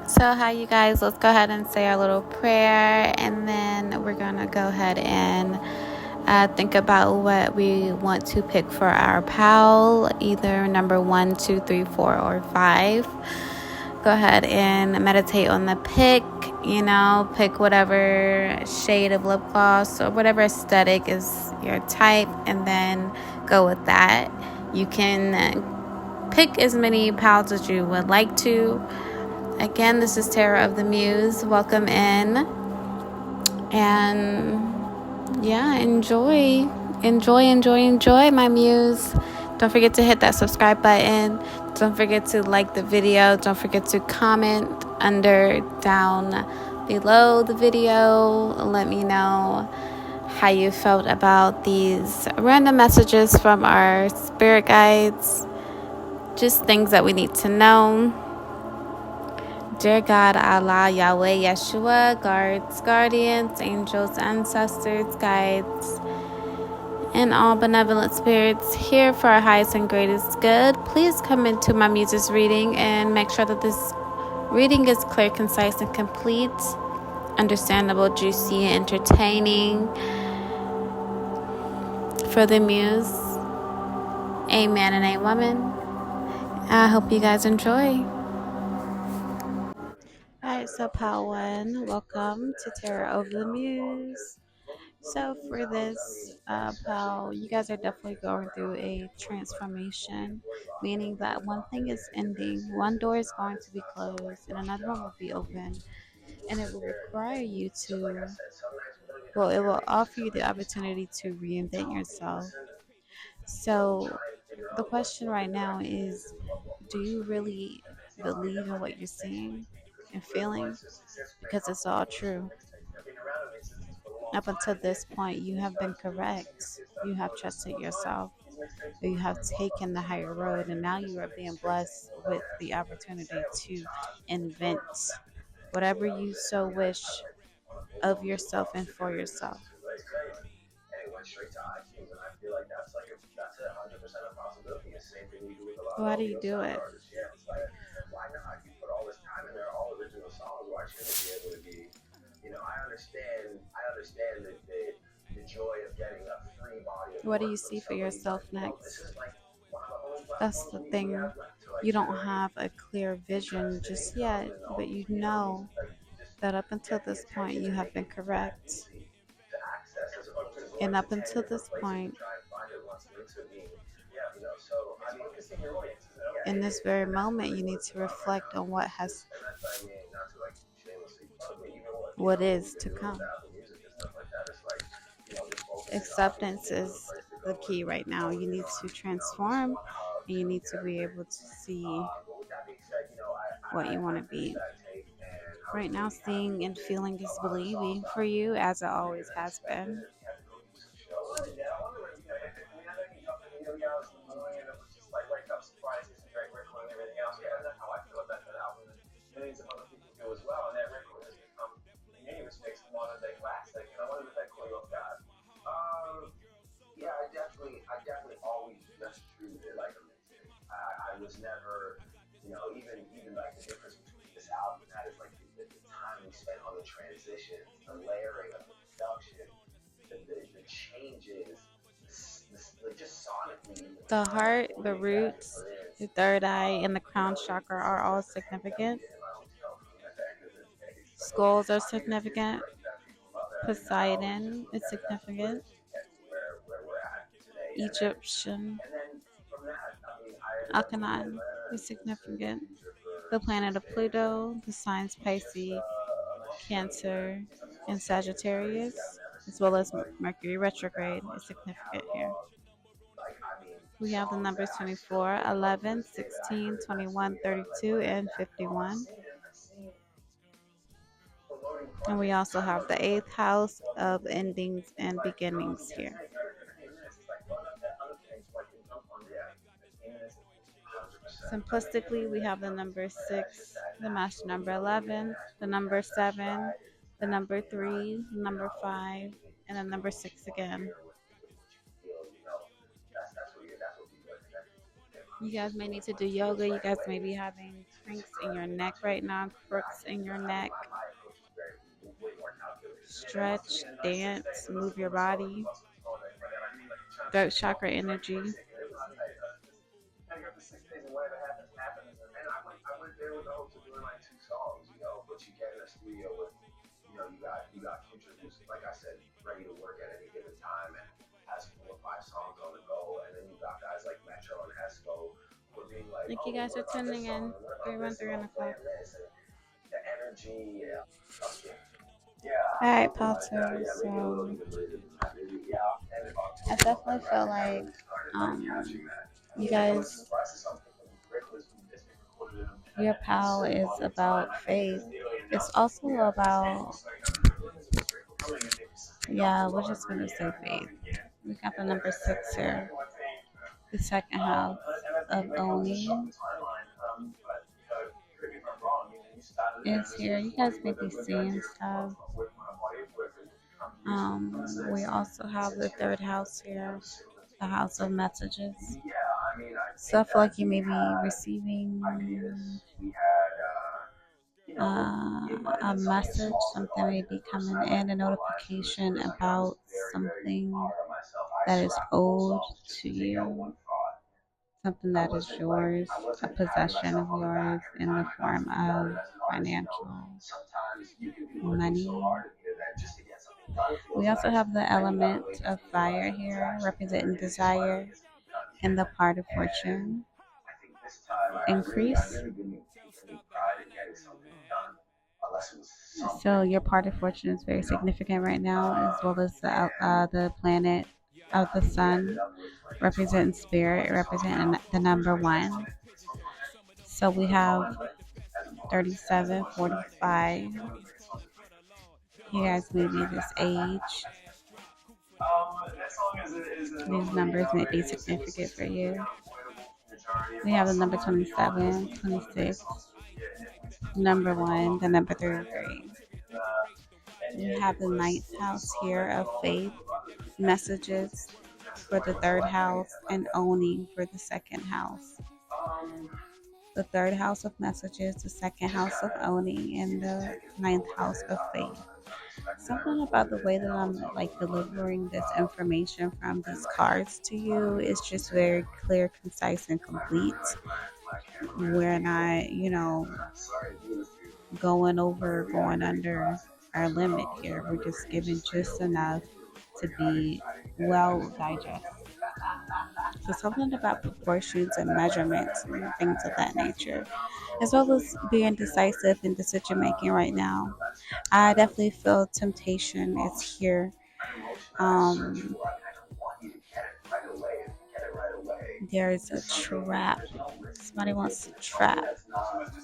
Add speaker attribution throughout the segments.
Speaker 1: So, hi, you guys. Let's go ahead and say our little prayer, and then we're going to go ahead and think about what we want to pick for our pal, either number 1, 2, 3, 4, or 5. Go ahead and meditate on the pick. Pick whatever shade of lip gloss or whatever aesthetic is your type, and then go with that. You can pick as many pals as you would like to. Again, this is Tarot of the Muse. Welcome in. And yeah, enjoy, my muse. Don't forget to hit that subscribe button. Don't forget to like the video. Don't forget to comment down below the video. Let me know how you felt about these random messages from our spirit guides. Just things that we need to know. Dear God, Allah, Yahweh, Yeshua, guards, guardians, angels, ancestors, guides, and all benevolent spirits here for our highest and greatest good, please come into my muse's reading and make sure that this reading is clear, concise, and complete, understandable, juicy, and entertaining for the muse. Amen and amen. I hope you guys enjoy. Alright, so Pal 1, welcome to Tarot of the Muse. So for this, Pal, you guys are definitely going through a transformation, meaning that one thing is ending, one door is going to be closed, and another one will be open, and it will require you to, it will offer you the opportunity to reinvent yourself. So the question right now is, do you really believe in what you're seeing and feeling? Because it's all true. Up until this point, you have been correct. You have trusted yourself. You have taken the higher road, and now you are being blessed with the opportunity to invent whatever you so wish of yourself and for yourself. Why do you do it? What do you see for yourself next? That's the thing. You don't have a clear vision just yet, but you know that up until this point you have been correct. And up until this point, in this very moment, you need to reflect on what is to come. Acceptance is the key right now. You need to transform, and you need to be able to see what you want to be. Right now, seeing and feeling is believing for you, as it always has been. The heart, the roots, the third eye, and the crown chakra are all significant. Skulls are significant. Poseidon is significant. Egyptian Akhenaten is significant. The planet of Pluto, the signs Pisces, Cancer, and Sagittarius, as well as Mercury retrograde, is significant here. We have the numbers 24, 11, 16, 21, 32, and 51. And we also have the 8th house of endings and beginnings here. Simplistically, we have the number 6, the master number 11, the number 7, the number 3, the number 5, and the number 6 again. You guys may need to do yoga. You guys may be having cranks in your neck right now, crooks in your neck. Stretch, dance, move your body. Throat chakra energy. Thank you guys for tuning in. 313 on the clock. Alright, Potter. So I definitely feel like you guys, your pal is about faith. It's also about, yeah, we're just gonna say faith. We got the number 6 here, the second house of owning is here. You guys may be seeing stuff. We also have the third house here, the house of messages. So I feel like you may be receiving a message, something may be coming in, a notification about something that is owed to you, something that is yours, a possession of yours in the form of financial money. We also have the element of fire here, representing desire and the part of fortune. Increase. So your part of fortune is very significant right now, as well as the planet of the sun, representing spirit, representing the number 1. So we have 37, 45. You guys may be this age. These numbers may be significant for you. We have the number 27, 26, number 1, the number 33. We have the 9th house here of faith, messages for the 3rd house, and owning for the 2nd house. The 3rd house of messages, the 2nd house of owning, and the 9th house of faith. Something about the way that I'm like delivering this information from these cards to you is just very clear, concise, and complete. We're not, going over, going under our limit here. We're just giving just enough to be well digested. So something about proportions and measurements and things of that nature, as well as being decisive in decision making right now. I definitely feel temptation is here. There's a trap. Somebody wants to trap.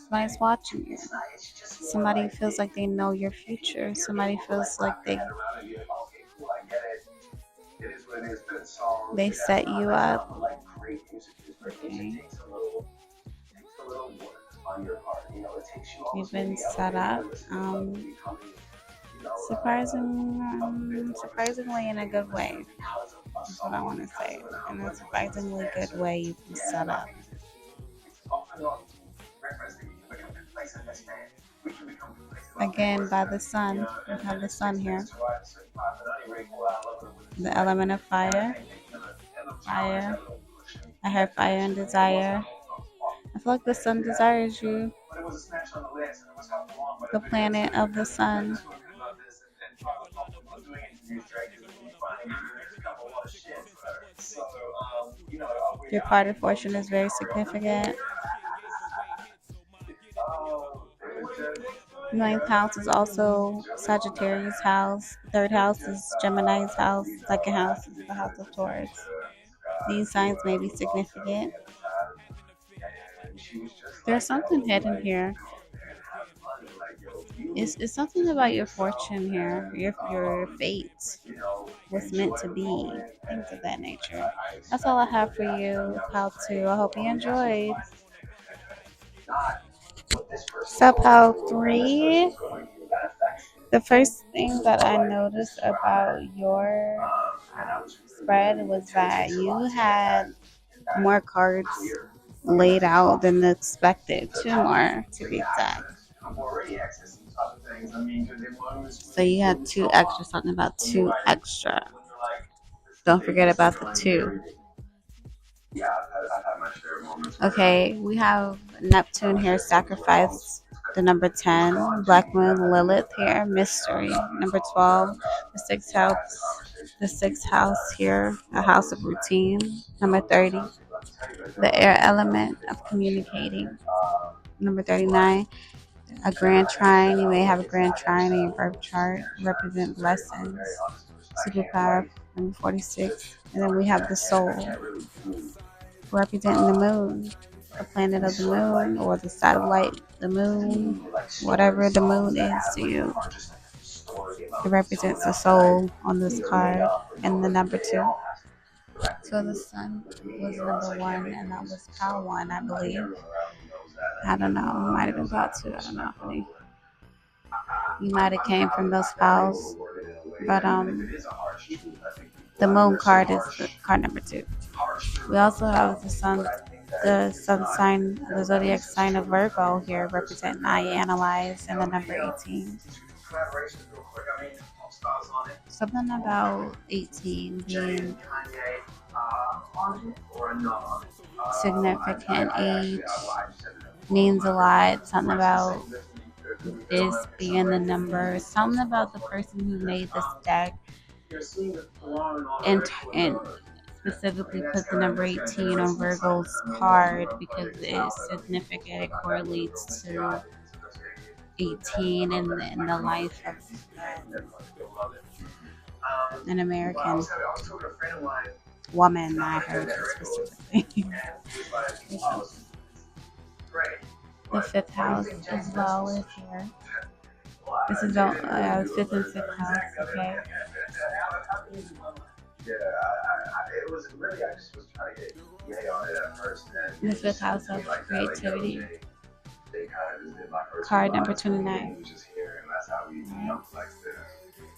Speaker 1: Somebody's watching you. Somebody feels like they know your future. Somebody feels like they set you up. Okay. You've been set up. Surprisingly in a good way. That's what I want to say. In a surprisingly good way, you've been set up. Again, by the sun. We have the sun here. The element of fire. Fire. I heard fire and desire. I feel like the sun desires you. The planet of the sun. Your part of fortune is very significant. 9th house is also Sagittarius' house. 3rd house is Gemini's house. 2nd house is the house of Taurus. These signs may be significant. There's something hidden here. It's something about your fortune here, your fate, what's meant to be, things of that nature. That's all I have for you, Pal 2. I hope you enjoyed. So, Pal 3, the first thing that I noticed about your spread was that you had more cards laid out than expected. 2 more to be exact. So you had 2 extra, talking about 2 extra. Don't forget about the 2. Okay, we have Neptune here, sacrifice, the number 10, Black Moon, Lilith here, mystery, number 12, the sixth house here, a house of routine, number 30, the air element of communicating, number 39, a grand trine. You may have a grand trine in your birth chart, represent blessings, superpower, number 46, and then we have the soul, representing the moon, the planet of the moon, or the satellite, the moon, whatever the moon is to you. It represents the soul on this card, and the number 2. So the sun was number 1, and that was power 1, I believe. I don't know. It might have been power 2. I don't know, honey. You might have came from those files, but the moon card is the card number 2. We also have the sun sign, the zodiac sign of Virgo here, representing I analyze, and the number 18. Something about 18 being significant age means a lot. Something about this being the number. Something about the person who made this deck and specifically put the number 18 on Virgo's card because it's significant. It correlates to 18 in the life of an American woman, I heard specifically. The 5th house as well is here. This is the 5th and 6th house, okay? The 5th house of creativity. Card number 29.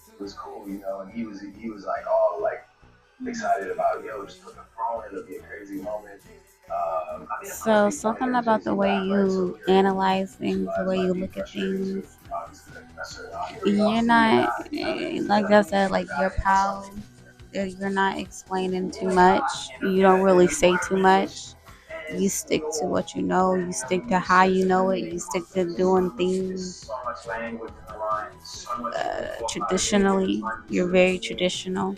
Speaker 1: It was cool, and he was like all like excited about just put the throne, it'll be a crazy moment. So something about the way you analyze things, the way you look at things, you're not, like I said, like your pal, you're not explaining too much. You don't really say too much. You stick to what you know. You stick to how you know it. You stick to doing things traditionally. You're very traditional.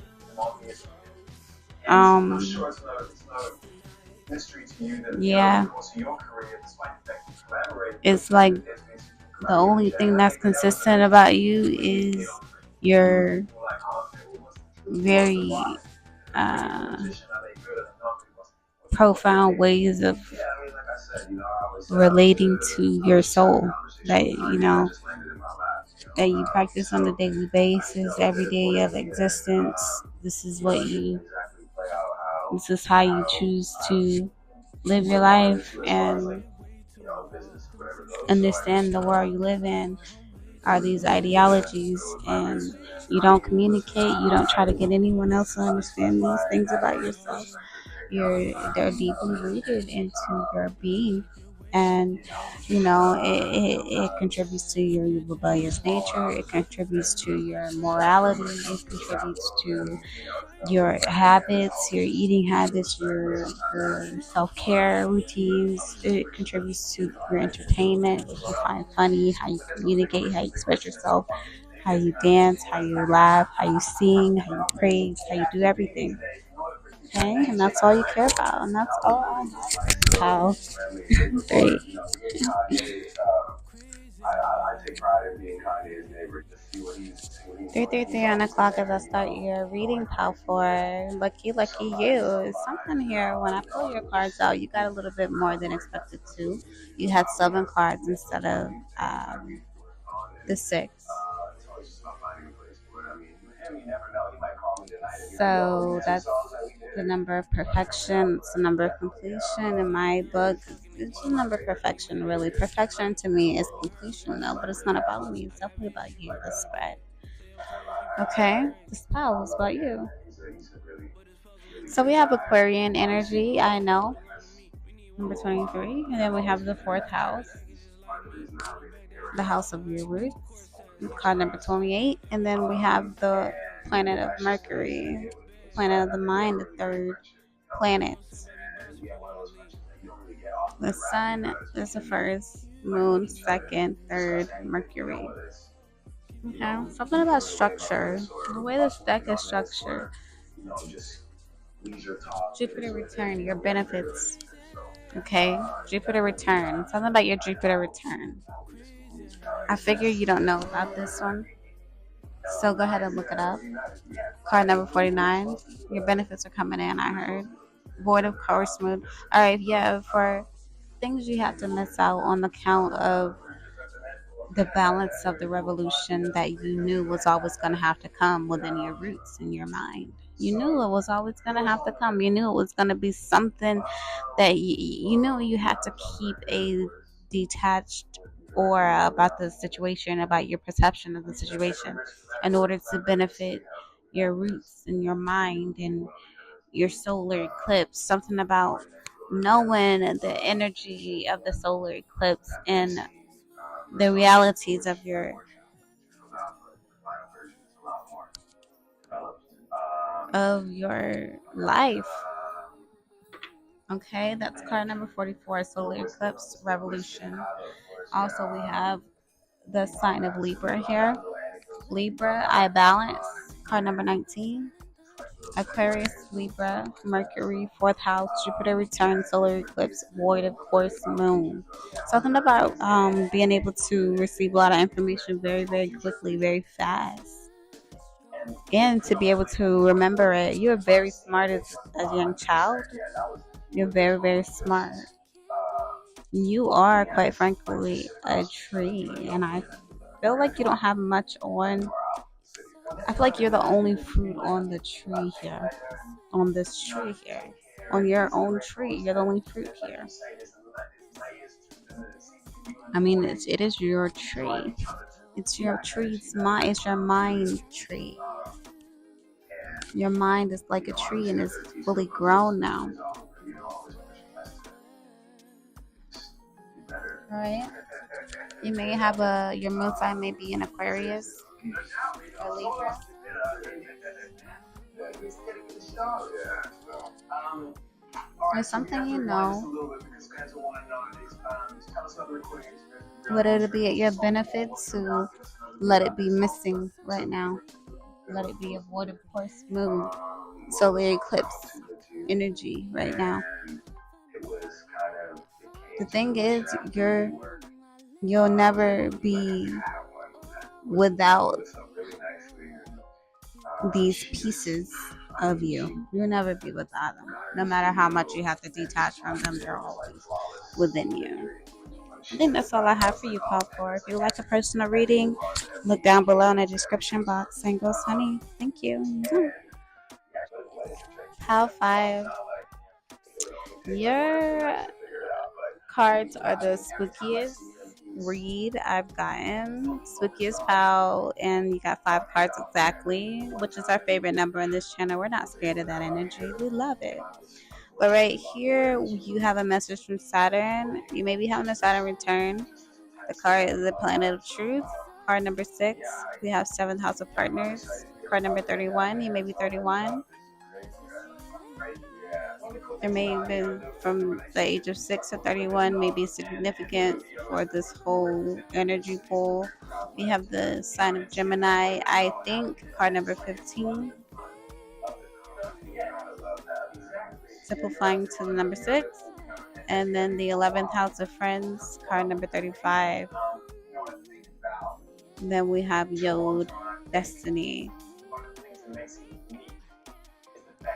Speaker 1: Yeah. It's like the only thing that's consistent about you is your very profound ways of relating to your soul that that you practice on a daily basis, every day of existence. This is how you choose to live your life and understand the world you live in. Are these ideologies, and you don't communicate, you don't try to get anyone else to understand these things about yourself. They're deeply rooted into your being, and it contributes to your rebellious nature, it contributes to your morality, it contributes to your habits, your eating habits, your self-care routines. It contributes to your entertainment, what you find funny, how you communicate, how you express yourself, how you dance, how you laugh, how you sing, how you praise, how you do everything. Okay, and that's all you care about, and that's all I have. How? 3. I take pride in being Kanye's neighbor. 333 on the clock as I start your reading, pal. For lucky you. Something here. When I pull your cards out, you got a little bit more than expected to. You had 7 cards instead of the 6. So that's the number of perfection. It's the number of completion in my book. It's the number of perfection, really. Perfection to me is completion, though, but it's not about me. It's definitely about you, the spread. Okay, the spell is about you. So we have Aquarian energy, I know. number 23. And then we have the fourth house, the house of your roots, card number 28. And then we have the planet of Mercury, planet of the mind, the third planet. The sun is the first, moon second, third, Mercury. Okay, something about structure. The way this deck is structured. Jupiter return, your benefits. Okay, Jupiter return. Something about your Jupiter return. I figure you don't know about this one, so go ahead and look it up. Card number 49. Your benefits are coming in, I heard. Void of course mood. Alright, yeah, for things you have to miss out on the count of the balance of the revolution that you knew was always going to have to come within your roots in your mind. You knew it was always going to have to come. You knew it was going to be something that you knew you had to keep a detached aura about the situation, about your perception of the situation, in order to benefit your roots and your mind and your solar eclipse. Something about knowing the energy of the solar eclipse and the realities of your life. Okay, that's card number 44, solar eclipse revolution. Also, we have the sign of Libra here. Libra, I balance, card number 19. Aquarius, Libra, Mercury, fourth house, Jupiter return, solar eclipse, void of course, moon. Something about being able to receive a lot of information very, very quickly, very fast. And to be able to remember it. You're very smart as a young child. You're very, very smart. You are, quite frankly, a tree. And I feel like you don't have much on. I feel like you're the only fruit on the tree here. On this tree here. On your own tree. You're the only fruit here. I mean, it is your tree. It's your tree. It's your mind tree. Your mind is like a tree and is fully grown now. Right? You may have your moon sign may be in Aquarius or Libra. There's something you know, but it'll be at your benefit to let it be missing right now. Let it be a void of course moon, solar eclipse energy right now. The thing is, you'll never be without these pieces of you. You'll never be without them. No matter how much you have to detach from them, they're always within you. I think that's all I have for you, Paul. If you'd like a personal reading, look down below in the description box. SANGOSHONEY. Thank you. Pal 5. Your cards are the spookiest read I've gotten. Spookiest pal, and you got 5 cards exactly, which is our favorite number on this channel. We're not scared of that energy. We love it. But right here, you have a message from Saturn. You may be having a Saturn return. The card is the planet of truth. Card number 6. We have 7th house of partners. Card number 31. You may be 31. There may have been from the age of 6 to 31 may be significant for this whole energy pool. We have the sign of Gemini, I think, card number 15. Simplifying to the number 6. And then the 11th house of friends, card number 35. And then we have Yod, destiny,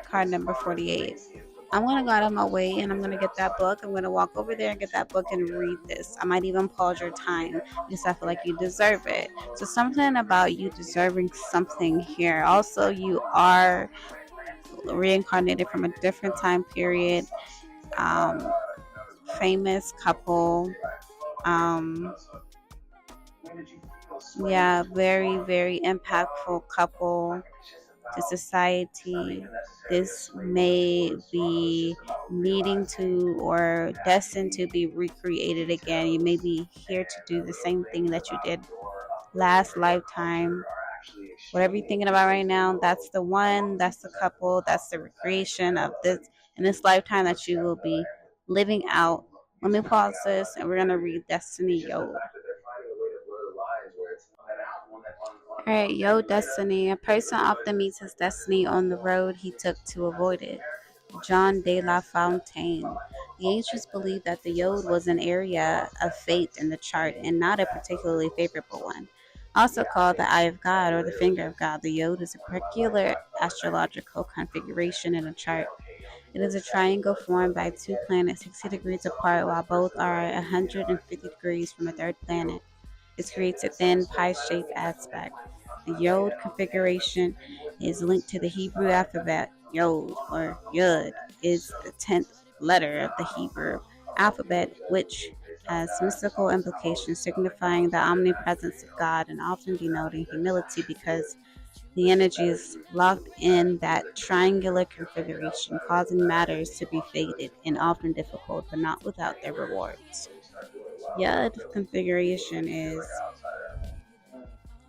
Speaker 1: card number 48. I'm going to go out of my way and I'm going to get that book. I'm going to walk over there and get that book and read this. I might even pause your time because I feel like you deserve it. So something about you deserving something here. Also, you are reincarnated from a different time period. Famous couple. Yeah, very, very impactful couple. to society. This may be needing to or destined to be recreated again. You may be here to do the same thing that you did last lifetime. Whatever you're thinking about right now, that's the one, that's the couple, that's the recreation of this in this lifetime that you will be living out. Let me pause this and we're gonna read Destiny Yo. Alright, Yo Destiny. A person often meets his destiny on the road he took to avoid it. John de la Fontaine. The ancients believed that the Yod was an area of fate in the chart and not a particularly favorable one. Also called the Eye of God or the Finger of God, the Yod is a peculiar astrological configuration in a chart. It is a triangle formed by two planets 60 degrees apart while both are 150 degrees from a third planet. This creates a thin pie-shaped aspect. The Yod configuration is linked to the Hebrew alphabet. Yod, or Yud, is the 10th letter of the Hebrew alphabet, which has mystical implications signifying the omnipresence of God and often denoting humility because the energy is locked in that triangular configuration, causing matters to be fated and often difficult, but not without their rewards. Yud configuration is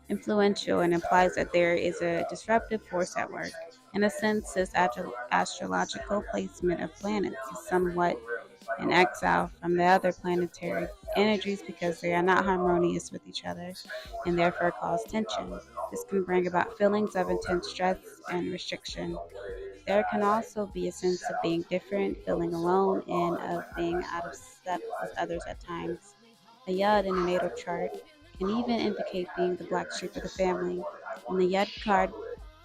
Speaker 1: influential and implies that there is a disruptive force at work. In a sense, this astrological placement of planets is somewhat in exile from the other planetary energies because they are not harmonious with each other and therefore cause tension. This can bring about feelings of intense stress and restriction. There can also be a sense of being different, feeling alone, and of being out of step with others at times. A yud in a natal chart can even indicate being the black sheep of the family. When the yud card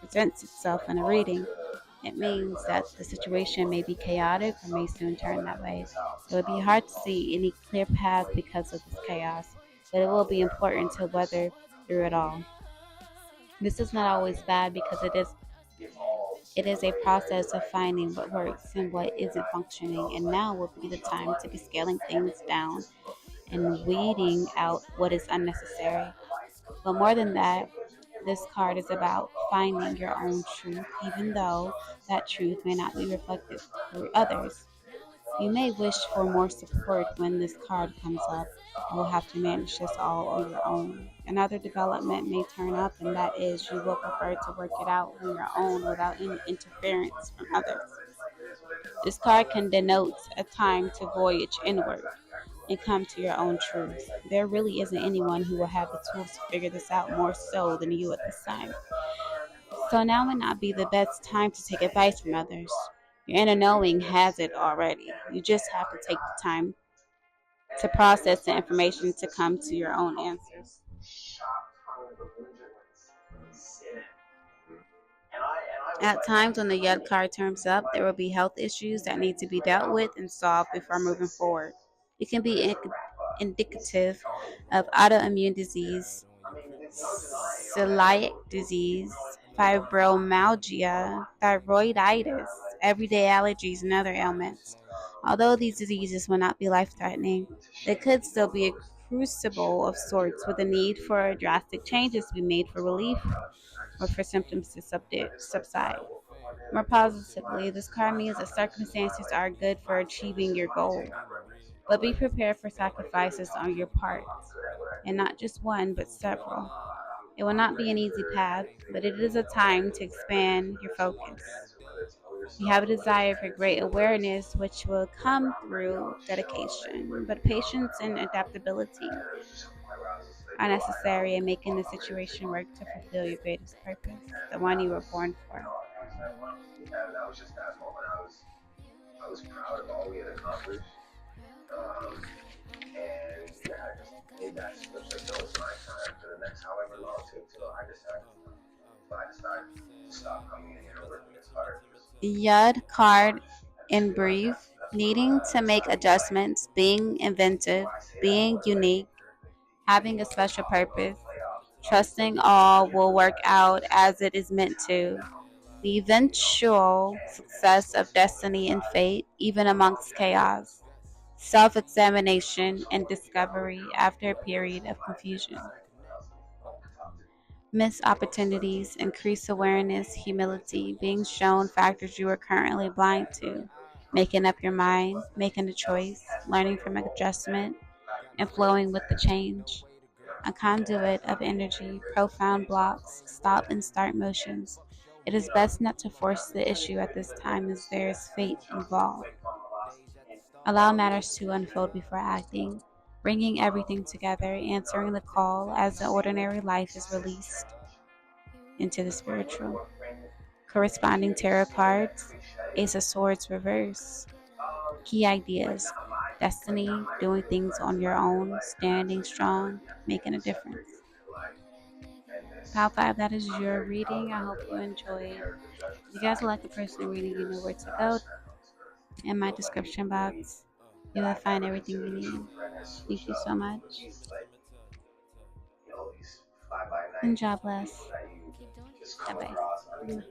Speaker 1: presents itself in a reading, it means that the situation may be chaotic or may soon turn that way. It would be hard to see any clear path because of this chaos, but it will be important to weather through it all. This is not always bad because it is a process of finding what works and what isn't functioning, and now will be the time to be scaling things down and weeding out what is unnecessary. But more than that, this card is about finding your own truth, even though that truth may not be reflected through others. You may wish for more support when this card comes up and will have to manage this all on your own. Another development may turn up, and that is you will prefer to work it out on your own without any interference from others. This card can denote a time to voyage inward and come to your own truth. There really isn't anyone who will have the tools to figure this out more so than you at this time. So now would not be the best time to take advice from others. Your inner knowing has it already. You just have to take the time to process the information to come to your own answers. At times, when the Yud card turns up, there will be health issues that need to be dealt with and solved before moving forward. It can be indicative of autoimmune disease, celiac disease, fibromyalgia, thyroiditis, everyday allergies, and other ailments. Although these diseases will not be life threatening, they could still be a crucible of sorts with a need for drastic changes to be made for relief or for symptoms to subside. More positively, this card means that circumstances are good for achieving your goal, but be prepared for sacrifices on your part, and not just one, but several. It will not be an easy path, but it is a time to expand your focus. You have a desire for great awareness, which will come through dedication, but patience and adaptability are necessary in making the situation work to fulfill your greatest purpose, the one you were born for. Yud card in brief, needing to make adjustments, being inventive, being unique, having a special purpose, trusting all will work out as it is meant to, the eventual success of destiny and fate, even amongst chaos, self examination and discovery after a period of confusion. Missed opportunities, increased awareness, humility, being shown factors you are currently blind to, making up your mind, making a choice, learning from adjustment, and flowing with the change. A conduit of energy, profound blocks, stop and start motions. It is best not to force the issue at this time as there is fate involved. Allow matters to unfold before acting, bringing everything together, answering the call as the ordinary life is released into the spiritual. Corresponding tarot cards, Ace of Swords reverse. Key ideas, destiny, doing things on your own, standing strong, making a difference. Pile 5, that is your reading. I hope you enjoyed. If you guys would like a personal reading, you know where to go. In my description box, you will find everything you need. Thank you so much. And job bless. Bye bye.